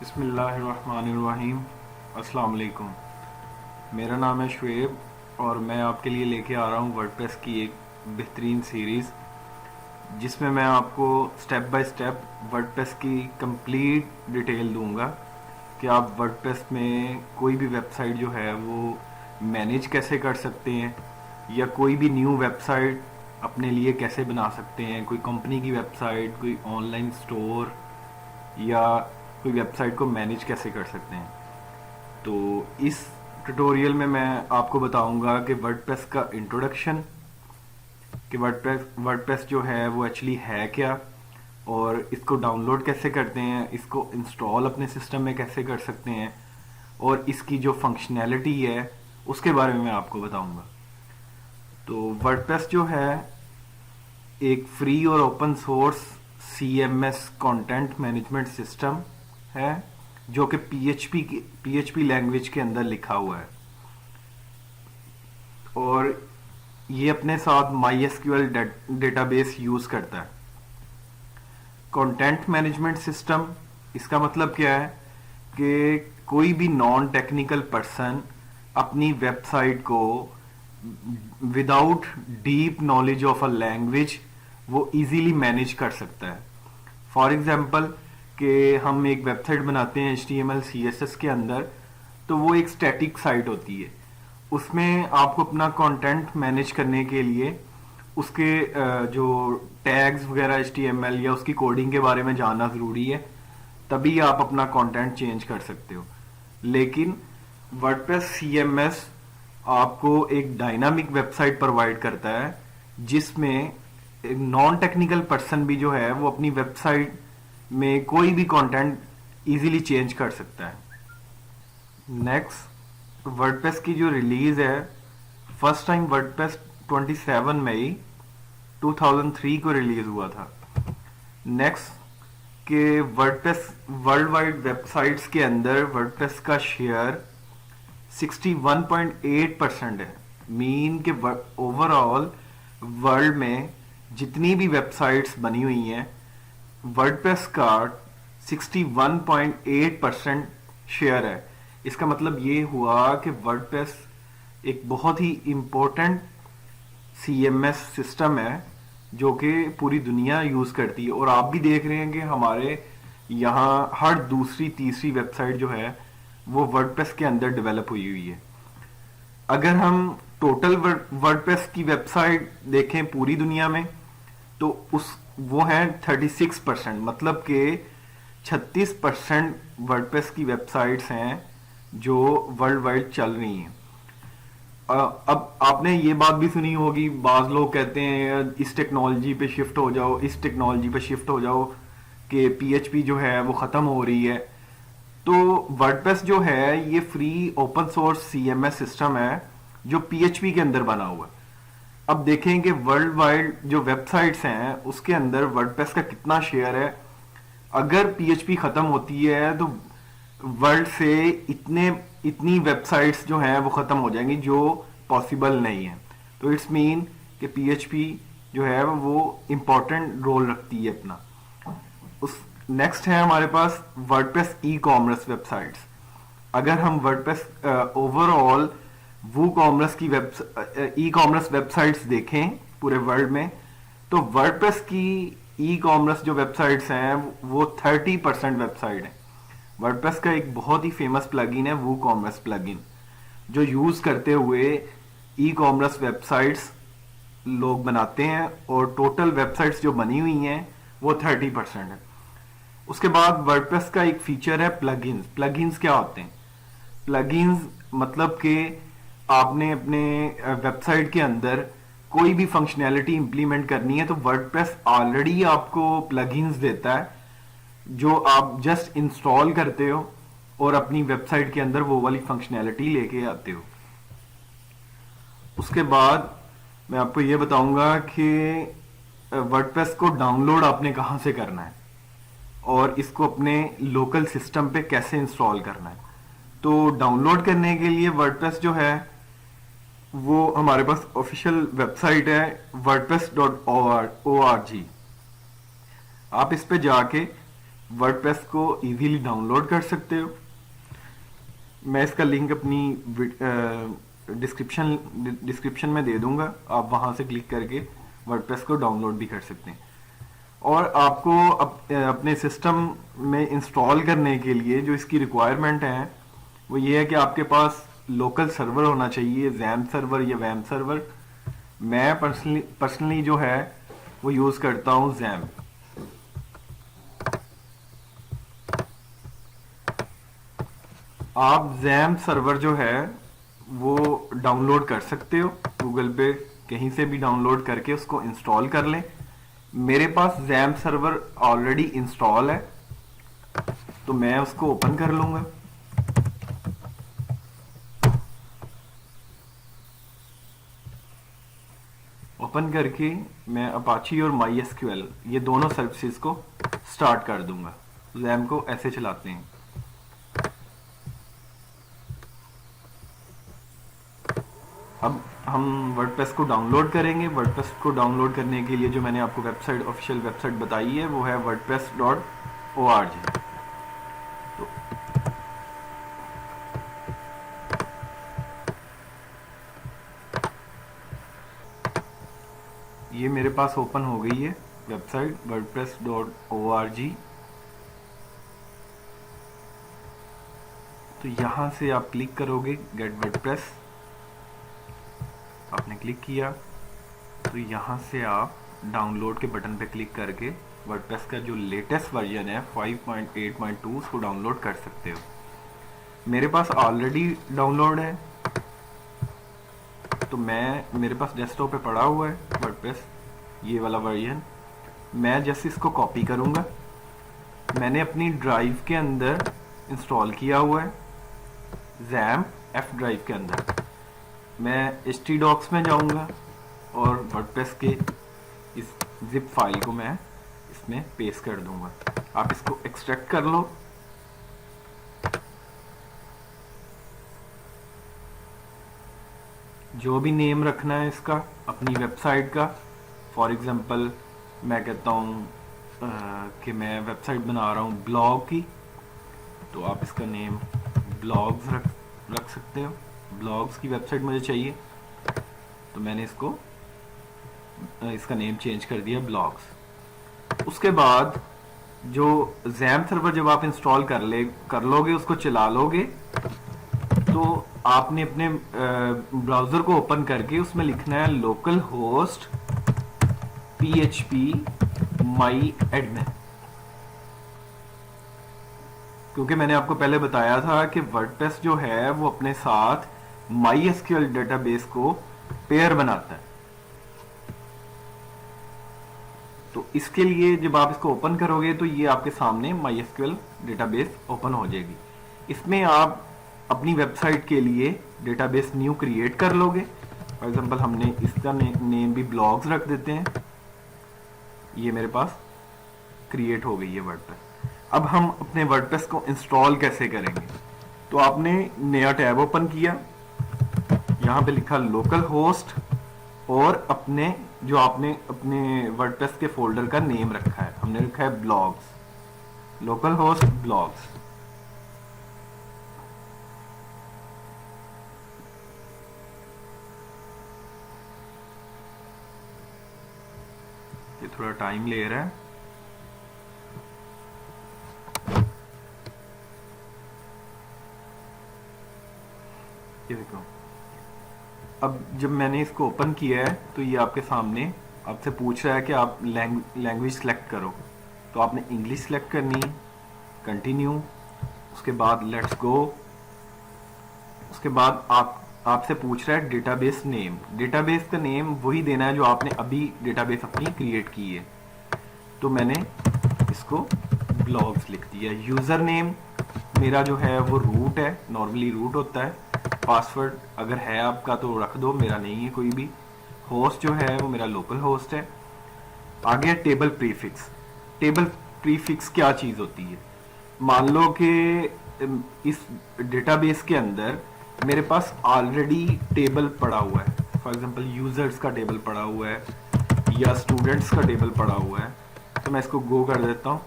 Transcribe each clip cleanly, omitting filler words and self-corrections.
बिस्मिल्लाहिर्रहमानिर्रहीम। अस्सलाम वालेकुम। मेरा नाम है शुएब और मैं आपके लिए लेके आ रहा हूँ वर्डप्रेस की एक बेहतरीन सीरीज़ जिसमें मैं आपको स्टेप बाय स्टेप वर्डप्रेस की कंप्लीट डिटेल दूंगा कि आप वर्डप्रेस में कोई भी वेबसाइट जो है वो मैनेज कैसे कर सकते हैं या कोई भी न्यू वेबसाइट अपने लिए कैसे बना सकते हैं। कोई कंपनी की वेबसाइट, कोई ऑनलाइन स्टोर या कोई वेबसाइट को मैनेज कैसे कर सकते हैं। तो इस ट्यूटोरियल में मैं आपको बताऊंगा कि वर्डप्रेस का इंट्रोडक्शन, कि वर्डप्रेस जो है वो एक्चुअली है क्या, और इसको डाउनलोड कैसे करते हैं, इसको इंस्टॉल अपने सिस्टम में कैसे कर सकते हैं, और इसकी जो फंक्शनैलिटी है उसके बारे में मैं आपको बताऊंगा। तो वर्डप्रेस जो है एक फ्री और open source CMS content management system है जो कि PHP लैंग्वेज के अंदर लिखा हुआ है और ये अपने साथ MySQL डेटाबेस यूज करता है। कंटेंट मैनेजमेंट सिस्टम, इसका मतलब क्या है कि कोई भी नॉन टेक्निकल पर्सन अपनी वेबसाइट को without deep knowledge of a language वो इजीली मैनेज कर सकता है। फॉर एग्जांपल कि हम एक वेबसाइट बनाते हैं HTML CSS के अंदर, तो वो एक स्टैटिक साइट होती है। उसमें आपको अपना कंटेंट मैनेज करने के लिए उसके जो टैग्स वगैरह HTML या उसकी कोडिंग के बारे में जानना ज़रूरी है, तभी आप अपना कंटेंट चेंज कर सकते हो। लेकिन वर्डप्रेस CMS आपको एक डायनामिक वेबसाइट प्रोवाइड करता है जिसमें एक नॉन टेक्निकल पर्सन भी जो है वो अपनी वेबसाइट में कोई भी कंटेंट इजीली चेंज कर सकता है। नेक्स्ट, वर्डप्रेस की जो रिलीज है, फर्स्ट टाइम वर्डप्रेस 27 मई 2003 को रिलीज हुआ था। नेक्स्ट, के वर्डप्रेस वर्ल्ड वाइड वेबसाइट्स के अंदर वर्डप्रेस का शेयर 61.8% है। मीन के ओवरऑल वर्ल्ड में जितनी भी वेबसाइट्स बनी हुई हैं, वर्डप्रेस का 61.8% शेयर है। इसका मतलब ये हुआ कि वर्डप्रेस एक बहुत ही इम्पोर्टेंट CMS सिस्टम है जो कि पूरी दुनिया यूज करती है। और आप भी देख रहे हैं कि हमारे यहाँ हर दूसरी तीसरी वेबसाइट जो है वो वर्डप्रेस के अंदर डेवलप हुई है। अगर हम टोटल वर्डप्रेस की वेबसाइट देखें पूरी दुनिया में, तो वो है 36%, मतलब कि 36% वर्डप्रेस की वेबसाइट्स हैं जो वर्ल्ड वाइड चल रही हैं। अब आपने ये बात भी सुनी होगी, बाज लोग कहते हैं इस टेक्नोलॉजी पे शिफ्ट हो जाओ, इस टेक्नोलॉजी पे शिफ्ट हो जाओ कि PHP जो है वो ख़त्म हो रही है। तो वर्डप्रेस जो है ये free open source CMS system है जो PHP के अंदर बना हुआ है। अब देखें कि वर्ल्ड वाइड जो वेबसाइट्स हैं उसके अंदर वर्डप्रेस का कितना शेयर है। अगर PHP खत्म होती है तो वर्ल्ड से इतनी वेबसाइट्स जो हैं वो खत्म हो जाएंगी, जो पॉसिबल नहीं है। तो इट्स मीन कि PHP जो है वो इम्पोर्टेंट रोल रखती है अपना। उस नेक्स्ट है हमारे पास वर्डप्रेस ई-कॉमर्स वेबसाइट्स। अगर हम वर्डप्रेस ओवरऑल वूकॉमर्स की ई-कॉमर्स वेबसाइट्स देखें पूरे वर्ल्ड में, तो वर्डप्रेस की ई-कॉमर्स जो वेबसाइट्स हैं वो 30% वेबसाइट है। वर्डप्रेस का एक बहुत ही फेमस प्लगइन है वूकॉमर्स प्लगइन, जो यूज करते हुए ई-कॉमर्स वेबसाइट्स लोग बनाते हैं, और टोटल वेबसाइट्स जो बनी हुई हैं वो 30% है। उसके बाद वर्डप्रेस का एक फीचर है प्लगइन्स। प्लगइन्स क्या होते हैं? प्लगइन्स मतलब कि आपने अपने वेबसाइट के अंदर कोई भी फंक्शनैलिटी इंप्लीमेंट करनी है तो वर्डप्रेस ऑलरेडी आपको प्लगइन्स देता है जो आप जस्ट इंस्टॉल करते हो और अपनी वेबसाइट के अंदर वो वाली फंक्शनैलिटी लेके आते हो। उसके बाद मैं आपको ये बताऊंगा कि वर्डप्रेस को डाउनलोड आपने कहाँ से करना है और इसको अपने लोकल सिस्टम पे कैसे इंस्टॉल करना है। तो डाउनलोड करने के लिए वर्डप्रेस जो है वो हमारे पास ऑफिशियल वेबसाइट है wordpress.org। आप इस पे जाके वर्डप्रेस को इजीली डाउनलोड कर सकते हो। मैं इसका लिंक अपनी डिस्क्रिप्शन में दे दूंगा, आप वहां से क्लिक करके वर्डप्रेस को डाउनलोड भी कर सकते हैं। और आपको अपने सिस्टम में इंस्टॉल करने के लिए जो इसकी रिक्वायरमेंट है वो ये है कि आपके पास लोकल सर्वर होना चाहिए, जैम सर्वर या वैम सर्वर। मैं पर्सनली जो है वो यूज करता हूं जैम। आप जैम सर्वर जो है वो डाउनलोड कर सकते हो गूगल पे, कहीं से भी डाउनलोड करके उसको इंस्टॉल कर लें। मेरे पास जैम सर्वर ऑलरेडी इंस्टॉल है, तो मैं उसको ओपन कर लूंगा। ओपन करके मैं अपाची और माई एसक्यूएल ये दोनों सर्विसेज को स्टार्ट कर दूंगा। जैम को ऐसे चलाते हैं। अब हम वर्डप्रेस को डाउनलोड करेंगे। वर्डप्रेस को डाउनलोड करने के लिए जो मैंने आपको वेबसाइट, ऑफिशियल वेबसाइट बताई है वो है wordpress.org। तो ये मेरे पास ओपन हो गई है वेबसाइट wordpress.org। तो यहां से आप क्लिक करोगे गेट वर्डप्रेस, आपने क्लिक किया तो यहाँ से आप डाउनलोड के बटन पे क्लिक करके वर्डप्रेस का जो लेटेस्ट वर्जन है 5.8.2 उसको डाउनलोड कर सकते हो। मेरे पास ऑलरेडी डाउनलोड है, तो मेरे पास डेस्कटॉप पे पड़ा हुआ है वर्डप्रेस ये वाला वर्जन। मैं जैसे इसको कॉपी करूँगा, मैंने अपनी ड्राइव के अंदर इंस्टॉल किया हुआ है जैम एफ ड्राइव के अंदर। मैं htdocs में जाऊंगा और वर्डप्रेस के इस जिप फाइल को मैं इसमें पेस्ट कर दूंगा। आप इसको एक्सट्रैक्ट कर लो। जो भी नेम रखना है इसका अपनी वेबसाइट का, फॉर एग्जांपल मैं कहता हूँ कि मैं वेबसाइट बना रहा हूँ ब्लॉग की, तो आप इसका नेम ब्लॉग्स रख सकते हो। ब्लॉग्स की वेबसाइट मुझे चाहिए, तो मैंने इसका नेम चेंज कर दिया ब्लॉग्स। उसके बाद जो जैम सर्वर जब आप इंस्टॉल कर लोगे, उसको चला लोगे, तो आपने अपने ब्राउजर को ओपन करके उसमें लिखना है local host php my admin। क्योंकि मैंने आपको पहले बताया था कि वर्डप्रेस जो है वो अपने साथ MySQL डेटाबेस को पेयर बनाता है। तो इसके लिए जब आप इसको ओपन करोगे तो ये आपके सामने MySQL डेटाबेस ओपन हो जाएगी। इसमें आप अपनी वेबसाइट के लिए डेटाबेस न्यू क्रिएट कर लोगे। फॉर एग्जांपल हमने इसका नेम भी ब्लॉग्स रख देते हैं। ये मेरे पास क्रिएट हो गई है वर्डप्रेस। अब हम अपने वर्डप्रेस को इंस्टॉल कैसे करेंगे? तो आपने नया टैब ओपन किया, यहाँ पे लिखा लोकल होस्ट और जो आपने अपने वर्डप्रेस के फोल्डर का नेम रखा है, हमने रखा है ब्लॉग्स, लोकल होस्ट ब्लॉग्स। ये थोड़ा टाइम ले रहा है। ये देखो, अब जब मैंने इसको ओपन किया है तो ये आपके सामने आपसे पूछ रहा है कि आप लैंग्वेज सेलेक्ट करो। तो आपने इंग्लिश सेलेक्ट करनी, कंटिन्यू, उसके बाद लेट्स गो। उसके बाद आपसे पूछ रहा है डेटाबेस नेम। डेटाबेस का नेम वही देना है जो आपने अभी डेटाबेस अपनी क्रिएट की है। तो मैंने इसको ब्लॉग्स लिख दिया। यूजर नेम मेरा जो है वो रूट है, नॉर्मली रूट होता है। पासवर्ड अगर है आपका तो रख दो, मेरा नहीं है कोई भी। होस्ट जो है वो मेरा लोकल होस्ट है। आगे टेबल प्रीफिक्स। टेबल प्रीफिक्स क्या चीज होती है? मान लो कि इस डेटाबेस के अंदर मेरे पास ऑलरेडी टेबल पड़ा हुआ है, फॉर एग्जांपल यूजर्स का टेबल पड़ा हुआ है या स्टूडेंट्स का टेबल पड़ा हुआ है। तो मैं इसको गो कर देता हूँ।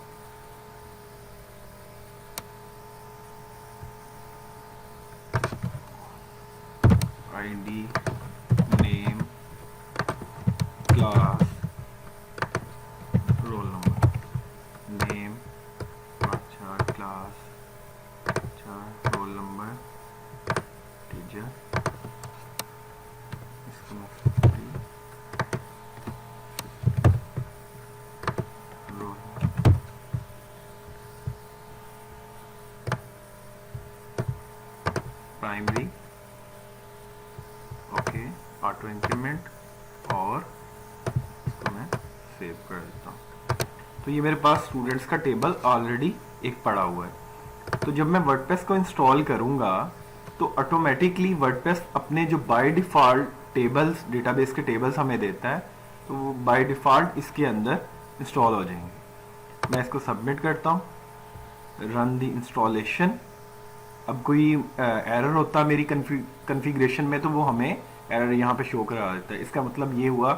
ID name class roll number name अच्छा क्लास अच्छा रोल नंबर टीचर इसको roll primary okay auto increment और इसको मैं सेव कर देता हूँ। तो ये मेरे पास स्टूडेंट्स का टेबल ऑलरेडी एक पड़ा हुआ है। तो जब मैं वर्डप्रेस को इंस्टॉल करूँगा तो ऑटोमेटिकली वर्डप्रेस अपने जो बाय डिफ़ॉल्ट टेबल्स डेटाबेस के टेबल्स हमें देता है तो वो बाय डिफ़ॉल्ट इसके अंदर इंस्टॉल हो जाएंगे। मैं इसको सबमिट करता हूँ, रन द इंस्टॉलेशन। अब कोई एरर होता मेरी कन्फिग्रेशन में तो वो हमें एरर यहाँ पे शो करा देता है। इसका मतलब ये हुआ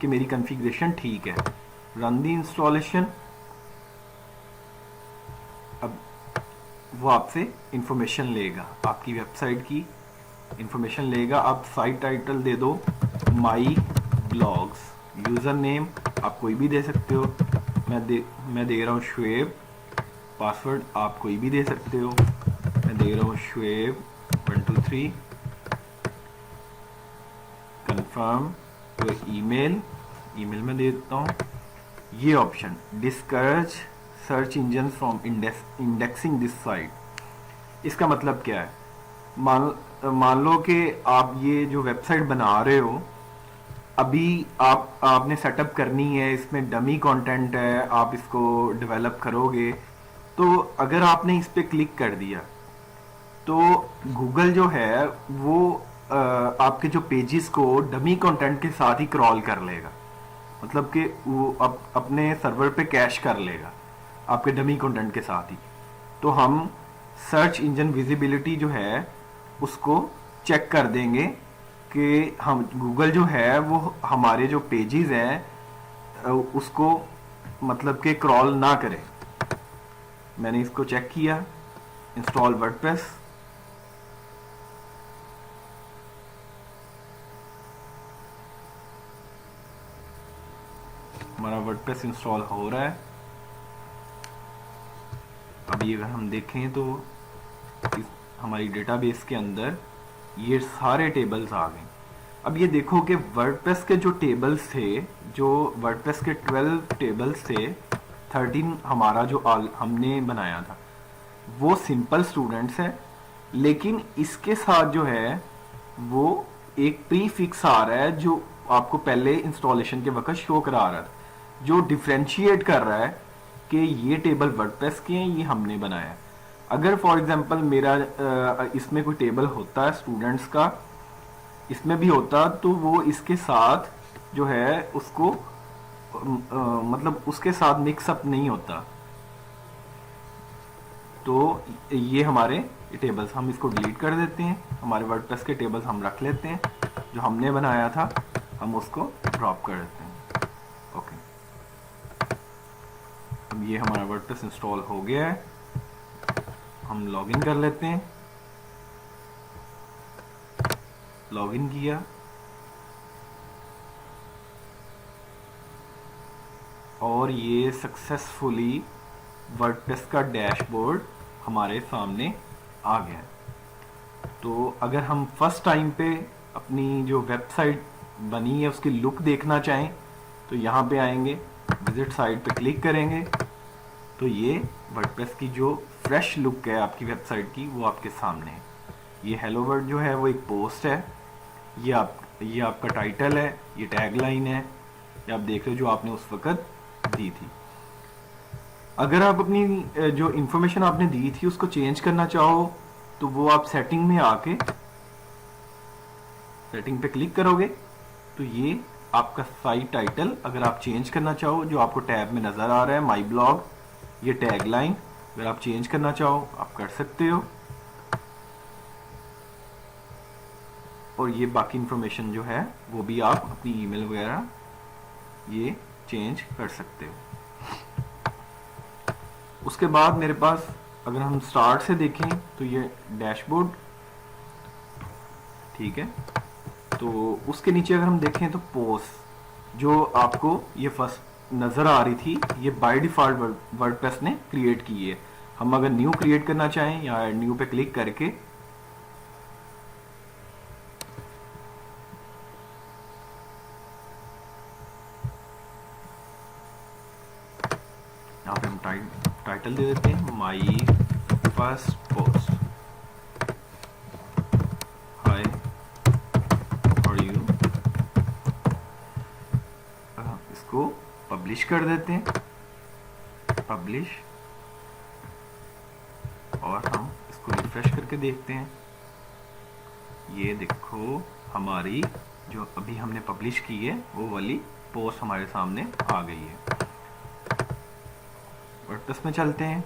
कि मेरी कन्फिग्रेशन ठीक है। Run the installation. अब वो आपसे इंफॉर्मेशन लेगा, आपकी वेबसाइट की इंफॉर्मेशन लेगा। आप साइट टाइटल दे दो माई ब्लॉग्स, यूज़र नेम आप कोई भी दे सकते हो। मैं दे रहा हूँ शुएब। पासवर्ड आप कोई भी दे सकते हो। मैं दे रहा हूँ शुएब 123। कंफर्म। तो ईमेल में दे देता हूँ। ये option discourage search engine from indexing this site. इसका मतलब क्या है? मान लो कि आप ये जो वेबसाइट बना रहे हो अभी आपने सेटअप करनी है, इसमें डमी कंटेंट है, आप इसको डेवलप करोगे। तो अगर आपने इस पे क्लिक कर दिया तो गूगल जो है वो आपके जो पेजेस को डमी कंटेंट के साथ ही क्रॉल कर लेगा। मतलब कि वो अपने सर्वर पे कैश कर लेगा आपके डमी कंटेंट के साथ ही। तो हम सर्च इंजन विजिबिलिटी जो है उसको चेक कर देंगे कि हम गूगल जो है वो हमारे जो पेजेस हैं उसको मतलब कि क्रॉल ना करे। मैंने इसको चेक किया। Install WordPress. हमारा वर्डप्रेस इंस्टॉल हो रहा है। अभी अगर हम देखें तो हमारी डेटाबेस के अंदर ये सारे टेबल्स आ गए। अब ये देखो कि वर्डप्रेस के जो टेबल्स थे, जो वर्डप्रेस के 12 टेबल्स थे, 13 हमारा जो हमने बनाया था वो सिंपल स्टूडेंट्स है। लेकिन इसके साथ जो है वो एक प्री फिक्स आ रहा है जो आपको पहले इंस्टॉलेशन के वक्त शो करा रहा था, जो डिफ्रेंशिएट कर रहा है कि ये टेबल वर्डप्रेस के हैं, ये हमने बनाया है। अगर फॉर एग्जांपल मेरा इसमें कोई टेबल होता है स्टूडेंट्स का, इसमें भी होता, तो वो इसके साथ जो है उसको मतलब उसके साथ मिक्सअप नहीं होता। तो ये हमारे टेबल्स, हम इसको डिलीट कर देते हैं। हमारे वर्डप्रेस के टेबल्स हम रख लेते हैं, जो हमने बनाया था हम उसको ड्रॉप कर देते हैं। ओके, अब ये हमारा वर्डप्रेस इंस्टॉल हो गया है। हम लॉगिन कर लेते हैं। लॉगिन किया और ये सक्सेसफुली वर्डप्रेस का डैशबोर्ड हमारे सामने आ गया। तो अगर हम फर्स्ट टाइम पे अपनी जो वेबसाइट बनी है उसकी लुक देखना चाहें तो यहाँ पे आएंगे, विजिट साइट पे क्लिक करेंगे तो ये वर्डप्रेस की जो फ्रेश लुक है आपकी वेबसाइट की वो आपके सामने है। ये हेलो वर्ल्ड जो है वो एक पोस्ट है, ये आपका टाइटल है, ये टैगलाइन है, ये आप देख रहे हो जो आपने उस वक्त दी थी। अगर आप अपनी जो इंफॉर्मेशन आपने दी थी उसको चेंज करना चाहो तो वो आप सेटिंग में आके सेटिंग पे क्लिक करोगे तो ये आपका साइट टाइटल अगर आप चेंज करना चाहो, जो आपको टैब में नजर आ रहा है माई ब्लॉग, ये टैगलाइन अगर आप चेंज करना चाहो आप कर सकते हो। और ये बाकी इंफॉर्मेशन जो है वो भी आप अपनी ईमेल वगैरह ये चेंज कर सकते हो। उसके बाद मेरे पास अगर हम स्टार्ट से देखें तो ये डैशबोर्ड, ठीक है, तो उसके नीचे अगर हम देखें तो पोस्ट जो आपको ये फर्स्ट नज़र आ रही थी, ये बाय डिफ़ॉल्ट वर्डप्रेस ने क्रिएट की है। हम अगर न्यू क्रिएट करना चाहें या न्यू पे क्लिक करके यहाँ पे हम टाइटल दे देते हैं माई फर्स्ट पोस्ट, हाय और यू। इसको पब्लिश कर देते हैं, पब्लिश, और हम इसको रिफ्रेश करके देखते हैं। ये देखो हमारी जो अभी हमने पब्लिश की है वो वाली पोस्ट हमारे सामने आ गई है। वर्डप्रेस में चलते हैं।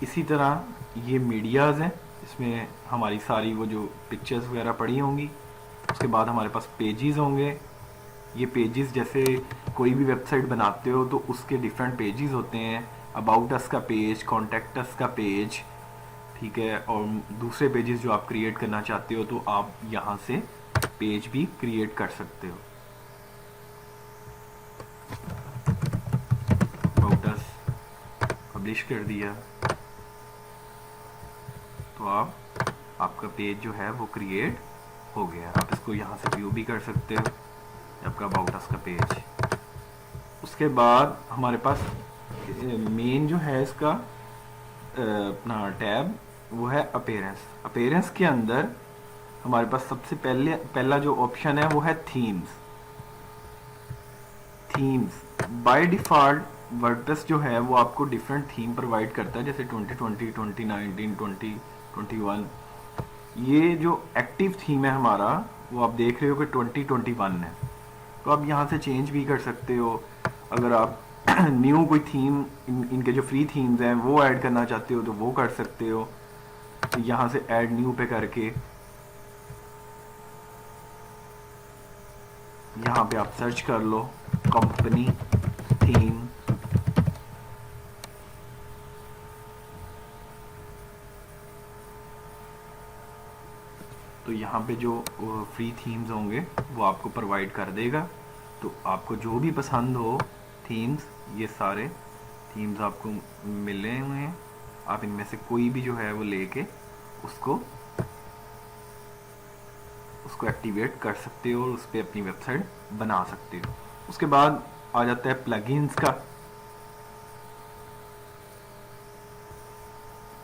इसी तरह ये मीडियाज़ हैं, इसमें हमारी सारी वो जो पिक्चर्स वगैरह पड़ी होंगी। उसके बाद हमारे पास पेजेस होंगे। ये पेजेस जैसे कोई भी वेबसाइट बनाते हो तो उसके डिफरेंट पेजेस होते हैं, अबाउट अस का पेज, कॉन्टैक्ट अस का पेज, ठीक है। और दूसरे पेजेस जो आप क्रिएट करना चाहते हो तो आप यहाँ से पेज भी क्रिएट कर सकते हो। अबाउट अस पब्लिश कर दिया तो आपका पेज जो है वो क्रिएट हो गया। आप इसको यहाँ से व्यू भी कर सकते हो, आपका अबाउट अस का पेज। उसके बाद हमारे पास मेन जो है इसका अपना टैब वो है अपीयरेंस। अपीयरेंस के अंदर हमारे पास सबसे पहला जो ऑप्शन है वो है themes. Themes by default WordPress जो है वो आपको डिफरेंट थीम प्रोवाइड करता है, जैसे 2020, 2019, 2021। ये जो एक्टिव थीम है हमारा वो आप देख रहे हो कि 2021 है, तो आप यहाँ से चेंज भी कर सकते हो। अगर आप न्यू कोई थीम इनके जो फ्री थीम्स हैं वो ऐड करना चाहते हो तो वो कर सकते हो। तो यहाँ से ऐड न्यू पे करके यहाँ पे आप सर्च कर लो कंपनी थीम, तो यहाँ पे जो फ्री थीम्स होंगे वो आपको प्रोवाइड कर देगा। तो आपको जो भी पसंद हो थीम्स, ये सारे थीम्स आपको मिले हुए हैं। आप इनमें से कोई भी जो है वो लेके उसको एक्टिवेट कर सकते हो और उस पर अपनी वेबसाइट बना सकते हो। उसके बाद आ जाता है प्लगइन्स का।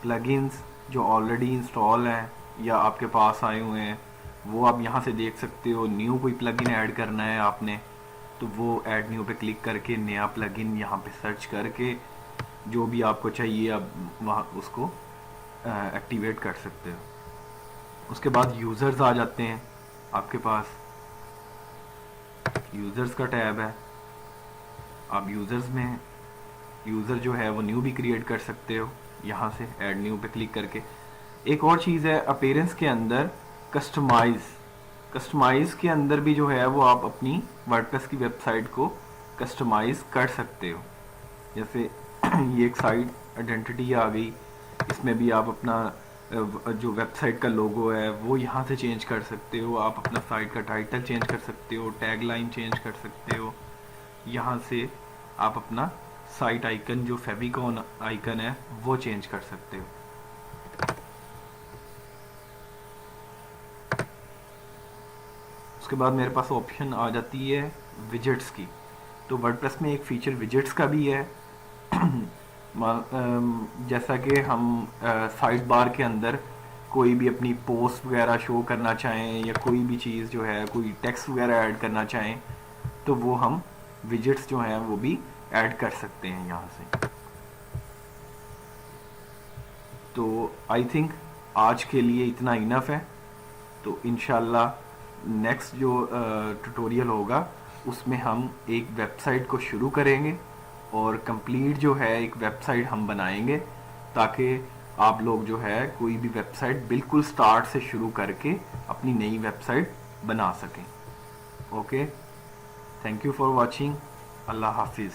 प्लगइन्स जो ऑलरेडी इंस्टॉल हैं या आपके पास आए हुए हैं वो आप यहाँ से देख सकते हो। न्यू कोई प्लगइन ऐड करना है आपने तो वो ऐड न्यू पे क्लिक करके नया प्लगइन यहाँ पे सर्च करके जो भी आपको चाहिए आप वहाँ उसको एक्टिवेट कर सकते हो। उसके बाद यूज़र्स आ जाते हैं आपके पास। यूज़र्स का टैब है, आप यूज़र्स में यूज़र जो है वो न्यू भी क्रिएट कर सकते हो यहाँ से ऐड न्यू पे क्लिक करके। एक और चीज़ है अपीयरेंस के अंदर कस्टमाइज़ के अंदर भी जो है वो आप अपनी वर्डप्रेस की वेबसाइट को कस्टमाइज़ कर सकते हो। जैसे ये एक साइट आइडेंटिटी आ गई, इसमें भी आप अपना जो वेबसाइट का लोगो है वो यहाँ से चेंज कर सकते हो। आप अपना साइट का टाइटल चेंज कर सकते हो, टैग लाइन चेंज कर सकते हो। यहाँ से आप अपना साइट आइकन जो फेविकॉन आइकन है वो चेंज कर सकते हो। उसके बाद मेरे पास ऑप्शन आ जाती है विजेट्स की। तो वर्डप्रेस में एक फीचर विजेट्स का भी है। जैसा कि हम साइड बार के अंदर कोई भी अपनी पोस्ट वगैरह शो करना चाहें या कोई भी चीज़ जो है कोई टेक्स्ट वगैरह ऐड करना चाहें तो वो हम विजेट्स जो हैं वो भी ऐड कर सकते हैं यहाँ से। तो आई थिंक आज के लिए इतना इनफ है। तो इंशाल्लाह नेक्स्ट जो ट्यूटोरियल होगा उसमें हम एक वेबसाइट को शुरू करेंगे और कंप्लीट जो है एक वेबसाइट हम बनाएंगे ताकि आप लोग जो है कोई भी वेबसाइट बिल्कुल स्टार्ट से शुरू करके अपनी नई वेबसाइट बना सकें। Okay, thank you for watching. अल्लाह हाफिज़।